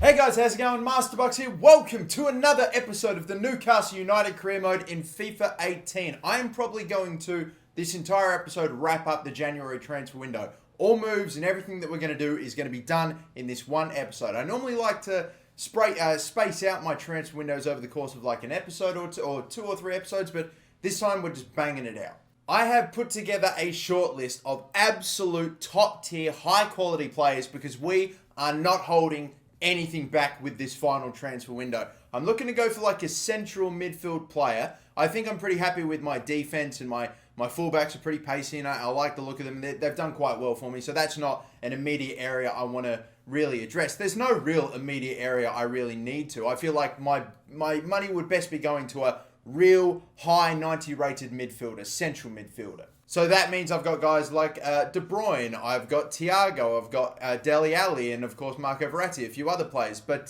Hey guys, how's it going? MasterBucks here. Welcome to another episode of the Newcastle United career mode in FIFA 18. I am probably going to, this entire episode, wrap up the January transfer window. All moves and everything that we're going to do is going to be done in this one episode. I normally like to space out my transfer windows over the course of like an episode or two or three episodes, but this time we're just banging it out. I have put together a short list of absolute top tier, high quality players because we are not holding anything back with this final transfer window. I'm looking to go for like a central midfield player. I think I'm pretty happy with my defense and my fullbacks are pretty pacey and I like the look of them. They've done quite well for me, so that's not an immediate area I want to really address. There's no real immediate area I really need to. I feel like my money would best be going to a real high 90 rated midfielder, central midfielder. So that means I've got guys like De Bruyne, I've got Thiago, I've got Dele Alli, and of course Marco Verratti, a few other players. But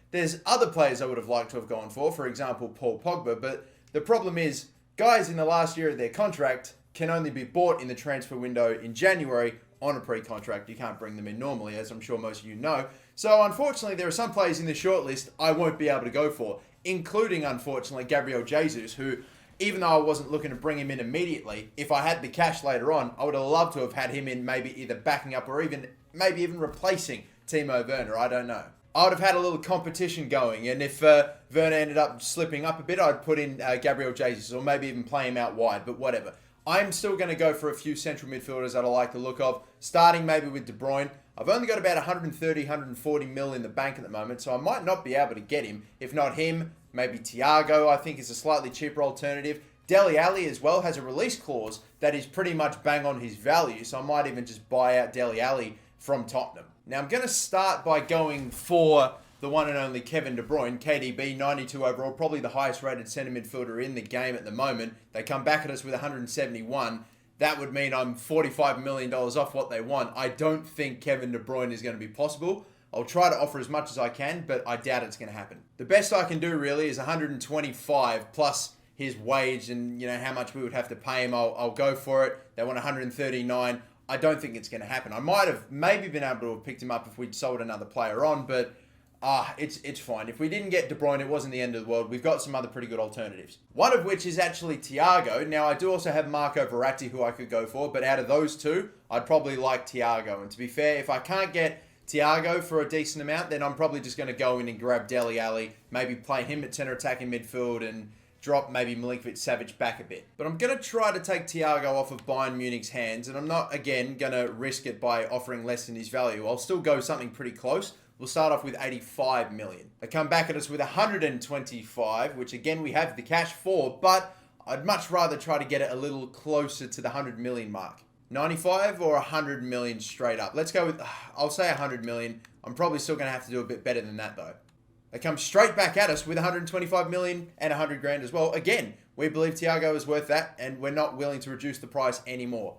there's other players I would have liked to have gone for example, Paul Pogba. But the problem is, guys in the last year of their contract can only be bought in the transfer window in January on a pre-contract. You can't bring them in normally, as I'm sure most of you know. So unfortunately, there are some players in the shortlist I won't be able to go for, including, unfortunately, Gabriel Jesus, who, even though I wasn't looking to bring him in immediately, if I had the cash later on, I would have loved to have had him in maybe either backing up or maybe even replacing Timo Werner. I don't know. I would have had a little competition going, and if Werner ended up slipping up a bit, I'd put in Gabriel Jesus, or maybe even play him out wide, but whatever. I'm still going to go for a few central midfielders that I like the look of, starting maybe with De Bruyne. I've only got about 130, 140 mil in the bank at the moment, so I might not be able to get him. If not him, maybe Thiago, I think, is a slightly cheaper alternative. Dele Alli as well has a release clause that is pretty much bang on his value, so I might even just buy out Dele Alli from Tottenham. Now, I'm going to start by going for the one and only Kevin De Bruyne, KDB, 92 overall, probably the highest rated centre midfielder in the game at the moment. They come back at us with 171. That would mean I'm $45 million off what they want. I don't think Kevin De Bruyne is going to be possible. I'll try to offer as much as I can, but I doubt it's going to happen. The best I can do really is 125 plus his wage and how much we would have to pay him. I'll go for it. They want 139. I don't think it's going to happen. I might have maybe been able to have picked him up if we'd sold another player on, but it's fine. If we didn't get De Bruyne, it wasn't the end of the world. We've got some other pretty good alternatives. One of which is actually Thiago. Now, I do also have Marco Verratti, who I could go for, but out of those two, I'd probably like Thiago. And to be fair, if I can't get Thiago for a decent amount, then I'm probably just going to go in and grab Dele Alli, maybe play him at centre attacking midfield and drop maybe Milinkovic-Savic back a bit. But I'm going to try to take Thiago off of Bayern Munich's hands, and I'm not, again, going to risk it by offering less than his value. I'll still go something pretty close. We'll start off with 85 million. They come back at us with 125, which again we have the cash for, but I'd much rather try to get it a little closer to the 100 million mark. 95 or 100 million straight up. Let's go with, I'll say 100 million. I'm probably still going to have to do a bit better than that though. They come straight back at us with 125 million and 100 grand as well. Again, we believe Thiago is worth that and we're not willing to reduce the price anymore.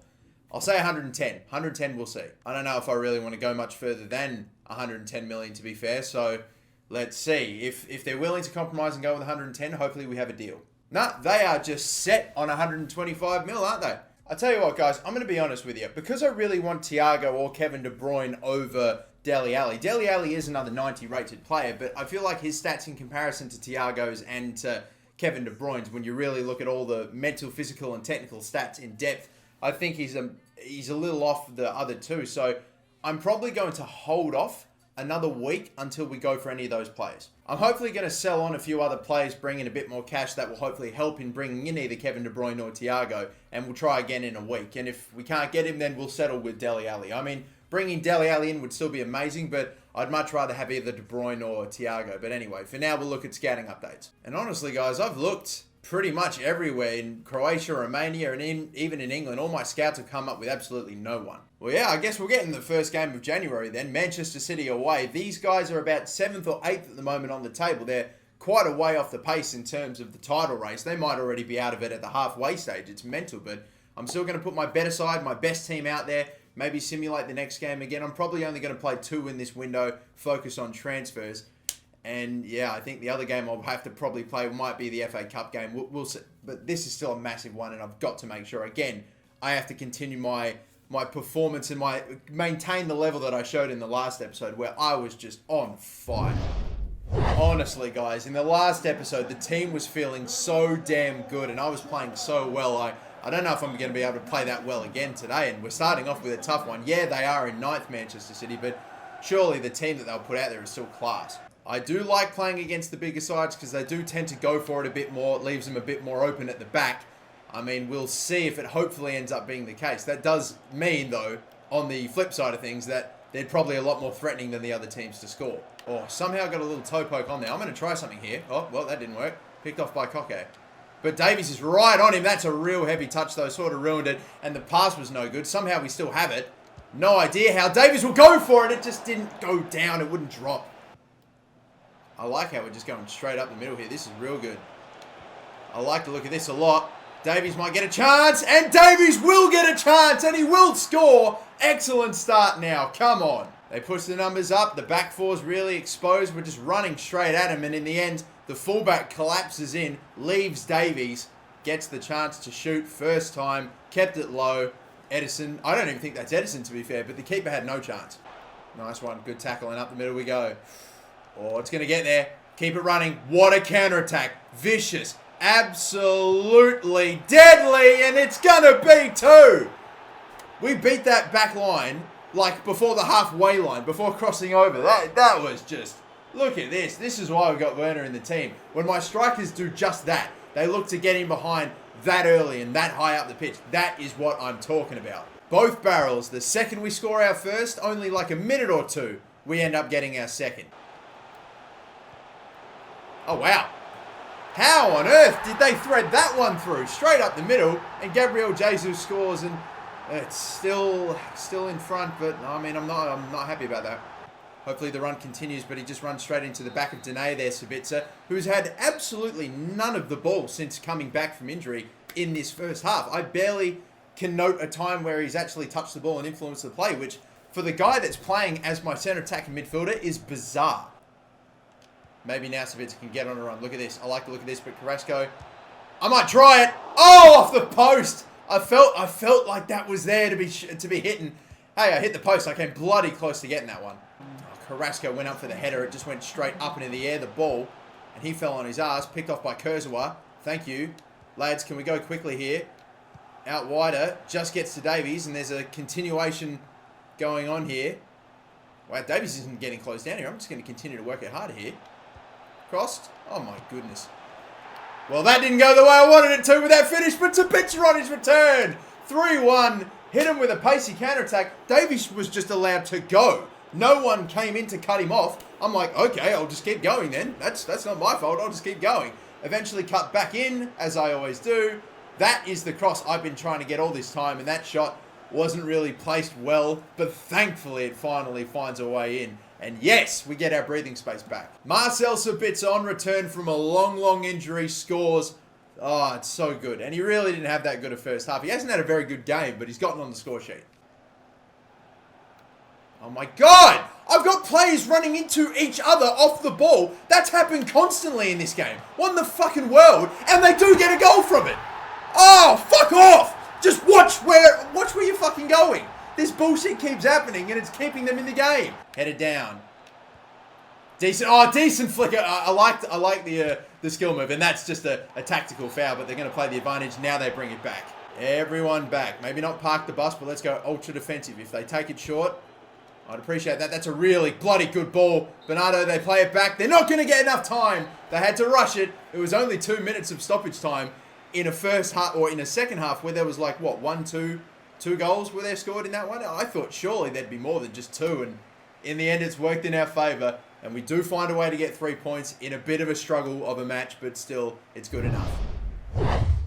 I'll say 110. 110 we'll see. I don't know if I really want to go much further than 110 million to be fair. So let's see. If they're willing to compromise and go with 110, hopefully we have a deal. Nah, they are just set on 125 mil, aren't they? I tell you what, guys, I'm going to be honest with you. Because I really want Thiago or Kevin De Bruyne over Dele Alli. Dele Alli is another 90 rated player, but I feel like his stats in comparison to Thiago's and to Kevin De Bruyne's, when you really look at all the mental, physical, and technical stats in depth, I think he's a little off the other two. So I'm probably going to hold off another week until we go for any of those players. I'm hopefully going to sell on a few other players, bring in a bit more cash that will hopefully help in bringing in either Kevin De Bruyne or Thiago, and we'll try again in a week. And if we can't get him, then we'll settle with Dele Alli. I mean, bringing Dele Alli in would still be amazing, but I'd much rather have either De Bruyne or Thiago. But anyway, for now, we'll look at scouting updates. And honestly, guys, I've looked pretty much everywhere in Croatia, Romania, and even in England. All my scouts have come up with absolutely no one. Well, yeah, I guess we'll get in the first game of January then. Manchester City away. These guys are about 7th or 8th at the moment on the table. They're quite a way off the pace in terms of the title race. They might already be out of it at the halfway stage. It's mental, but I'm still going to put my bet aside, my best team out there, maybe simulate the next game again. I'm probably only going to play 2 in this window, focus on transfers. And yeah, I think the other game I'll have to probably play might be the FA Cup game. We'll see. But this is still a massive one, and I've got to make sure, again, I have to continue my my performance and maintain the level that I showed in the last episode where I was just on fire. Honestly, guys, in the last episode, the team was feeling so damn good and I was playing so well. I don't know if I'm going to be able to play that well again today, and we're starting off with a tough one. Yeah, they are in 9th, Manchester City, but surely the team that they'll put out there is still class. I do like playing against the bigger sides because they do tend to go for it a bit more. It leaves them a bit more open at the back. I mean, we'll see if it hopefully ends up being the case. That does mean, though, on the flip side of things, that they're probably a lot more threatening than the other teams to score. Oh, somehow got a little toe poke on there. I'm going to try something here. Oh, well, that didn't work. Picked off by Koke. But Davies is right on him. That's a real heavy touch, though. Sort of ruined it. And the pass was no good. Somehow we still have it. No idea how Davies will go for it. It just didn't go down. It wouldn't drop. I like how we're just going straight up the middle here. This is real good. I like the look of this a lot. Davies might get a chance. And Davies will get a chance. And he will score. Excellent start now. Come on. They push the numbers up. The back four's really exposed. We're just running straight at him. And in the end, the fullback collapses in, leaves Davies, gets the chance to shoot first time, kept it low. Edison, I don't even think that's Edison to be fair, but the keeper had no chance. Nice one. Good tackle, and up the middle we go. Oh, it's going to get there. Keep it running. What a counter-attack. Vicious. Absolutely deadly, and it's going to be 2. We beat that back line like before the halfway line, before crossing over. That was just... Look at this. This is why we've got Werner in the team. When my strikers do just that, they look to get in behind that early and that high up the pitch. That is what I'm talking about. Both barrels, the second we score our first, only like a minute or two, we end up getting our second. Oh, wow. How on earth did they thread that one through? Straight up the middle, and Gabriel Jesus scores, and it's still in front, but I mean, I'm not happy about that. Hopefully the run continues, but he just runs straight into the back of Dene there, Sabitzer, who's had absolutely none of the ball since coming back from injury in this first half. I barely can note a time where he's actually touched the ball and influenced the play, which for the guy that's playing as my centre attacking midfielder is bizarre. Maybe now Sabitzer can get on a run. Look at this. I like the look of this, but Carrasco, I might try it. Oh, off the post. I felt like that was there to be hitting. Hey, I hit the post. I came bloody close to getting that one. Carrasco went up for the header. It just went straight up into the air, the ball. And he fell on his ass. Picked off by Kurzawa. Thank you. Lads, can we go quickly here? Out wider. Just gets to Davies. And there's a continuation going on here. Wow, Davies isn't getting close down here. I'm just going to continue to work it harder here. Crossed. Oh, my goodness. Well, that didn't go the way I wanted it to with that finish. But it's a picture on his return. 3-1. Hit him with a pacey counter-attack. Davies was just allowed to go. No one came in to cut him off. I'm like, okay, I'll just keep going then. That's not my fault. I'll just keep going. Eventually cut back in, as I always do. That is the cross I've been trying to get all this time, and that shot wasn't really placed well, but thankfully it finally finds a way in. And yes, we get our breathing space back. Marcel Sabitzer on return from a long injury scores. Oh, it's so good. And he really didn't have that good a first half. He hasn't had a very good game, but he's gotten on the score sheet. Oh my God! I've got players running into each other off the ball. That's happened constantly in this game. What in the fucking world? And they do get a goal from it. Oh, fuck off! Just watch where you're fucking going. This bullshit keeps happening and it's keeping them in the game. Headed down. Decent flicker. I like the skill move, and that's just a tactical foul, but they're going to play the advantage. Now they bring it back. Everyone back. Maybe not park the bus, but let's go ultra defensive. If they take it short, I'd appreciate that. That's a really bloody good ball. Bernardo, they play it back. They're not going to get enough time. They had to rush it. It was only 2 minutes of stoppage time in a first half, or in a second half, where there was like, what, two goals were there scored in that one? I thought surely there'd be more than just 2, and in the end it's worked in our favour, and we do find a way to get 3 points in a bit of a struggle of a match, but still, it's good enough.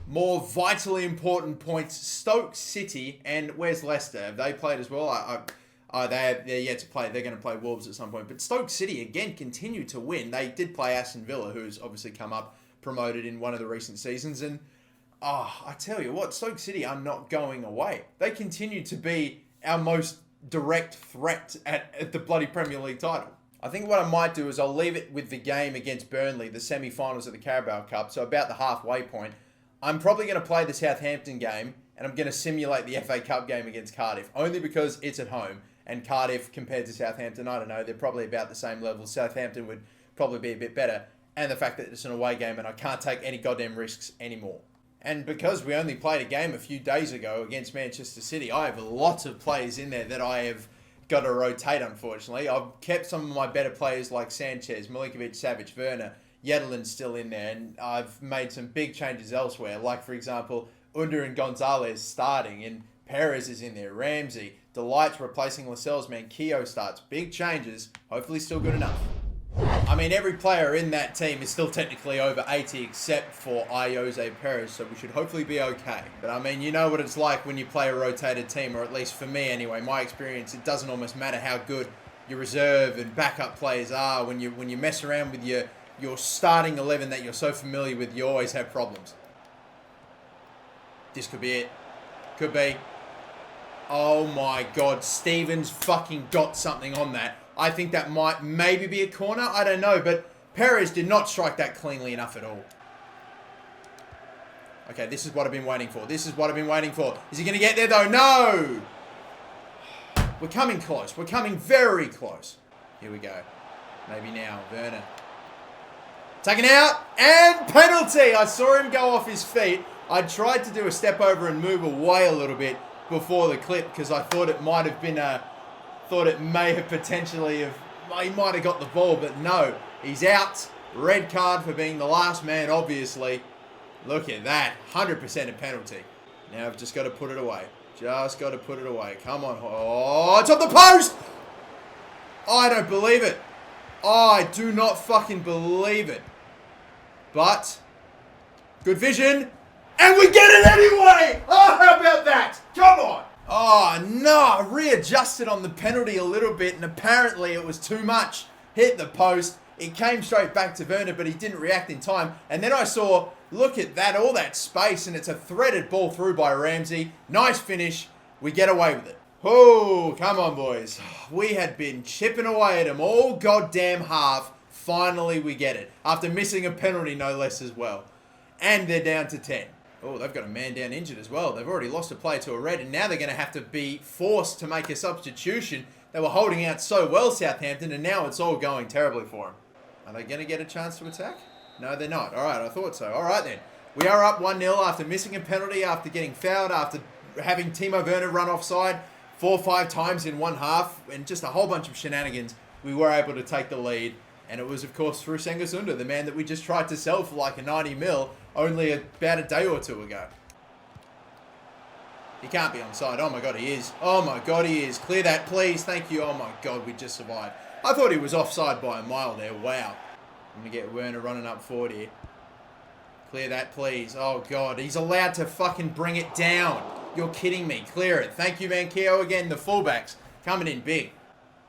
More vitally important points, Stoke City, and where's Leicester? Have they played as well? They're yet to play. They're going to play Wolves at some point. But Stoke City, again, continue to win. They did play Aston Villa, who's obviously come up promoted in one of the recent seasons. And, I tell you what, Stoke City are not going away. They continue to be our most direct threat at the bloody Premier League title. I think what I might do is I'll leave it with the game against Burnley, the semi-finals of the Carabao Cup, so about the halfway point. I'm probably going to play the Southampton game, and I'm going to simulate the FA Cup game against Cardiff, only because it's at home, and Cardiff, compared to Southampton, I don't know, they're probably about the same level. Southampton would probably be a bit better, and the fact that it's an away game and I can't take any goddamn risks anymore. And because we only played a game a few days ago against Manchester City, I have lots of players in there that I have got to rotate, unfortunately. I've kept some of my better players like Sanchez, Milinkovic, Savic, Werner. Yedlin's still in there, and I've made some big changes elsewhere. Like, for example, Under and Gonzalez starting, and Perez is in there, Ramsey. Delight's replacing Lascelles, Manquillo starts. Big changes, hopefully still good enough. I mean, every player in that team is still technically over 80 except for Jose Perez, so we should hopefully be okay. But I mean, you know what it's like when you play a rotated team, or at least for me anyway, my experience, it doesn't almost matter how good your reserve and backup players are. When you mess around with your starting 11 that you're so familiar with, you always have problems. This could be it. Could be. Oh my God, Stevens fucking got something on that. I think that might maybe be a corner. I don't know, but Perez did not strike that cleanly enough at all. Okay, this is what I've been waiting for. This is what I've been waiting for. Is he going to get there, though? No! We're coming close. We're coming very close. Here we go. Maybe now. Werner. Taken out. And penalty! I saw him go off his feet. I tried to do a step over and move away a little bit before the clip because I thought it might have been a... Thought it may have potentially have... He might have got the ball, but no. He's out. Red card for being the last man, obviously. Look at that. 100% a penalty. Now I've just got to put it away. Just got to put it away. Come on. Oh, it's on the post! I don't believe it. I do not fucking believe it. But, good vision. And we get it anyway! Oh, how about that? Come on! Oh, no, I readjusted on the penalty a little bit, and apparently it was too much. Hit the post. It came straight back to Werner, but he didn't react in time. And then I saw, look at that, all that space, and it's a threaded ball through by Ramsey. Nice finish. We get away with it. Oh, come on, boys. We had been chipping away at them all goddamn half. Finally, we get it. After missing a penalty, no less, as well. And they're down to 10. Oh, they've got a man down injured as well. They've already lost a player to a red, and now they're going to have to be forced to make a substitution. They were holding out so well, Southampton, and now it's all going terribly for them. Are they going to get a chance to attack? No, they're not. All right, I thought so. All right, then. We are up 1-0 after missing a penalty, after getting fouled, after having Timo Werner run offside 4 or 5 times in one half, and just a whole bunch of shenanigans. We were able to take the lead. And it was, of course, through Cengiz Under, the man that we just tried to sell for like a 90 mil only about a day or two ago. He can't be onside. Oh, my God, he is. Oh, my God, he is. Clear that, please. Thank you. Oh, my God, we just survived. I thought he was offside by a mile there. Wow. I'm going to get Werner running up forward here. Clear that, please. Oh, God. He's allowed to fucking bring it down. You're kidding me. Clear it. Thank you, Manquillo. Again, the fullbacks coming in big.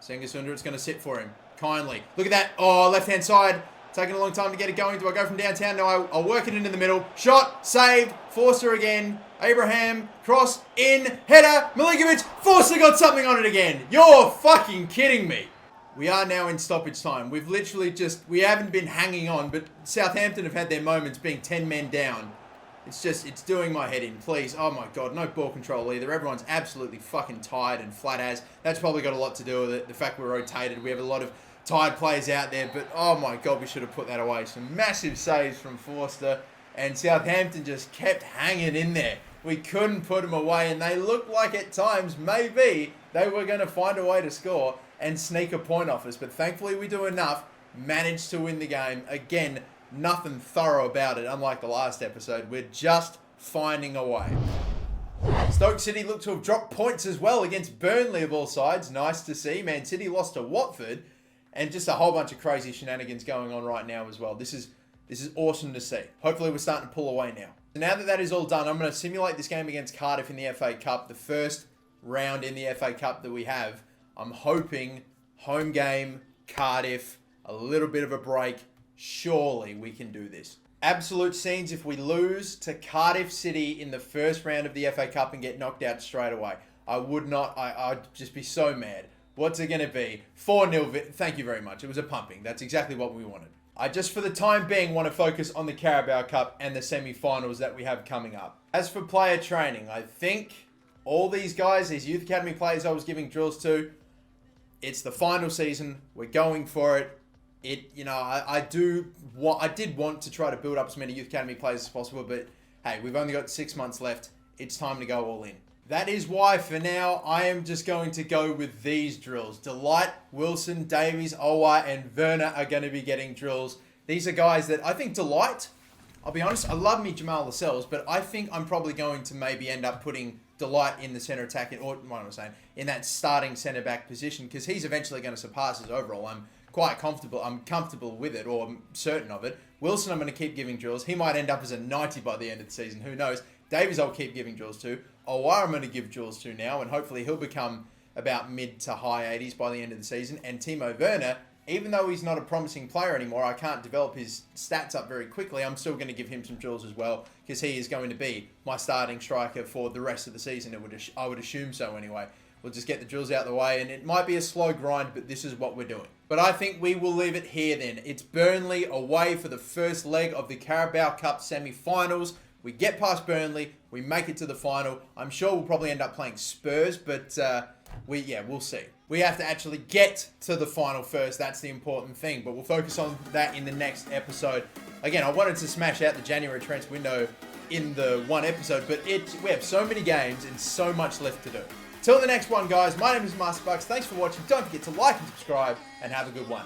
Cengiz Under, it's going to sit for him. Kindly. Look at that. Oh, left-hand side. Taking a long time to get it going. Do I go from downtown? No, I'll work it into the middle. Shot. Saved. Forster again. Abraham. Cross. In. Header. Milinkovic. Forster got something on it again. You're fucking kidding me. We are now in stoppage time. We've literally we haven't been hanging on, but Southampton have had their moments being 10 men down. It's doing my head in, please. Oh my God, no ball control either. Everyone's absolutely fucking tired and flat as. That's probably got a lot to do with it. The fact we're rotated. We have a lot of tired players out there, but oh my God, we should have put that away. Some massive saves from Forster, and Southampton just kept hanging in there. We couldn't put them away, and they looked like at times maybe they were going to find a way to score and sneak a point off us, but thankfully we do enough, managed to win the game. Again, nothing thorough about it, unlike the last episode. We're just finding a way. Stoke City look to have dropped points as well against Burnley of all sides. Nice to see. Man City lost to Watford, and just a whole bunch of crazy shenanigans going on right now as well. This is awesome to see. Hopefully we're starting to pull away now. Now that is all done, I'm going to simulate this game against Cardiff in the FA Cup, the first round in the FA Cup that we have. I'm hoping home game, Cardiff, a little bit of a break. Surely we can do this. Absolute scenes if we lose to Cardiff City in the first round of the FA Cup and get knocked out straight away. I'd just be so mad. What's it going to be? 4-0. Thank you very much. It was a pumping. That's exactly what we wanted. I just, for the time being, want to focus on the Carabao Cup and the semi-finals that we have coming up. As for player training, I think all these guys, these youth academy players I was giving drills to, it's the final season. We're going for it. I did want to try to build up as many youth academy players as possible, but hey, we've only got 6 months left. It's time to go all in. That is why, for now, I am just going to go with these drills. Delight, Wilson, Davies, Owa, and Werner are going to be getting drills. These are guys that I think Delight, I'll be honest, I love me Jamal Lascelles, but I think I'm probably going to maybe end up putting Delight in the centre attack, or what am I saying, in that starting centre back position, because he's eventually going to surpass his overall. I'm quite comfortable. I'm comfortable with it, or certain of it. Wilson, I'm going to keep giving drills. He might end up as a 90 by the end of the season. Who knows? Davies, I'll keep giving drills to. Owa, I'm going to give drills to now, and hopefully he'll become about mid to high 80s by the end of the season. And Timo Werner, even though he's not a promising player anymore, I can't develop his stats up very quickly. I'm still going to give him some drills as well, because he is going to be my starting striker for the rest of the season. I would assume so anyway. We'll just get the drills out of the way, and it might be a slow grind, but this is what we're doing. But I think we will leave it here then. It's Burnley away for the first leg of the Carabao Cup semi-finals. We get past Burnley, we make it to the final. I'm sure we'll probably end up playing Spurs, but we'll see. We have to actually get to the final first. That's the important thing, but we'll focus on that in the next episode. Again, I wanted to smash out the January transfer window in the one episode, but we have so many games and so much left to do. Till the next one, guys, my name is MasterBucks. Thanks for watching. Don't forget to like and subscribe, and have a good one.